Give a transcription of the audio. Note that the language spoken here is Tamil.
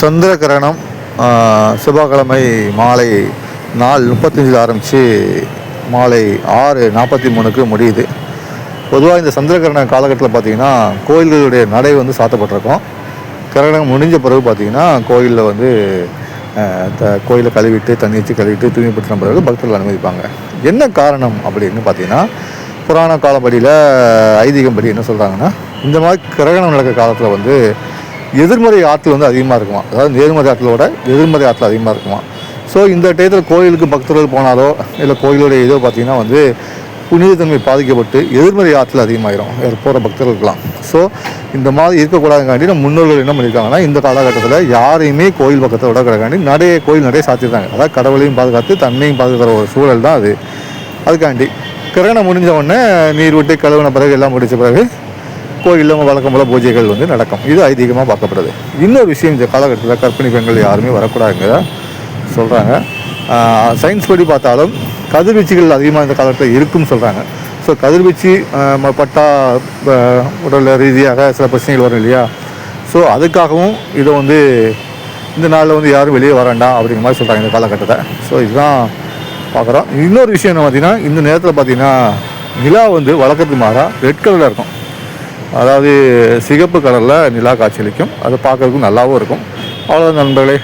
சந்திர கிரகணம் செவ்வாய்க்கிழமை மாலை 4:35 ஆரம்பித்து மாலை 6:43 முடியுது. பொதுவாக இந்த சந்திர கிரகண காலகட்டத்தில் பார்த்திங்கன்னா கோயில்களுடைய நடை வந்து சாத்தப்பட்டிருக்கும். கிரகணம் முடிஞ்ச பிறகு பார்த்திங்கன்னா கோயிலில் வந்து கோயிலை கழுவிட்டு தண்ணி வச்சு கழுவிட்டு தூய்மைப்படுத்தின பிறகு பக்தர்கள் அனுமதிப்பாங்க. என்ன காரணம் அப்படின்னு பார்த்திங்கன்னா, புராண காலப்படியில் ஐதீகம்படி என்ன சொல்கிறாங்கன்னா, இந்த மாதிரி கிரகணம் நடக்கிற காலத்தில் வந்து எதிர்மறை ஆற்றல் வந்து அதிகமாக இருக்குமா, அதாவது நேர்மறை ஆற்றலோட எதிர்மறை ஆற்றல் அதிகமாக இருக்குமா. ஸோ இந்த டயத்தில் கோயிலுக்கு பக்தர்கள் போனாலோ இல்லை கோயிலுடைய இதோ பார்த்திங்கன்னா வந்து புனிதத்தன்மை பாதிக்கப்பட்டு எதிர்மறை ஆற்றல் அதிகமாகிடும் போகிற பக்தர்களுக்கெல்லாம். ஸோ இந்த மாதிரி இருக்கக்கூடாதுக்காண்டி நம்ம முன்னோர்கள் என்ன பண்ணியிருக்காங்கன்னா, இந்த காலகட்டத்தில் யாரையுமே கோயில் பக்கத்தை விடக்கூடாதுக்காண்டி கோயில் நடையை சாத்திருந்தாங்க. அதாவது கடவுளையும் பாதுகாத்து தன்னையும் பாதுகாக்கிற ஒரு சூழல் தான் அது. அதுக்காண்டி கிரகணம் முடிஞ்ச உடனே நீர் விட்டு கழுவின பிறகு எல்லாம் முடித்த பிறகு கோயிலில் வழக்கம் போல் பூஜைகள் வந்து நடக்கும். இது ஐதீகமாக பார்க்கப்படுது. இன்னொரு விஷயம், இந்த காலகட்டத்தில் கர்ப்பிணி பெண்கள் யாருமே வரக்கூடாதுங்க சொல்கிறாங்க. சயின்ஸ் படி பார்த்தாலும் கதிர்வீச்சுகள் அதிகமாக இந்த காலத்தில் இருக்குன்னு சொல்கிறாங்க. ஸோ கதிர்வீச்சு பட்டா உடல் ரீதியாக சில பிரச்சனைகள் வரும் இல்லையா. ஸோ அதுக்காகவும் இதை வந்து இந்த நாளில் வந்து யாரும் வெளியே வரண்டாம் அப்படிங்கிற மாதிரி சொல்கிறாங்க இந்த காலகட்டத்தை. ஸோ இதுதான் பார்க்குறோம். இன்னொரு விஷயம் என்ன பார்த்திங்கன்னா, இந்த நேரத்தில் பார்த்திங்கன்னா நிலா வந்து வழக்கத்துக்கு மாறாக ரெட் கலரில் இருக்கும். அதாவது சிகப்பு கலரில் நிலா காட்சியளிக்கும். அதை பார்க்குறதுக்கும் நல்லாவும் இருக்கும். அவ்வளோதான் நண்பர்களே.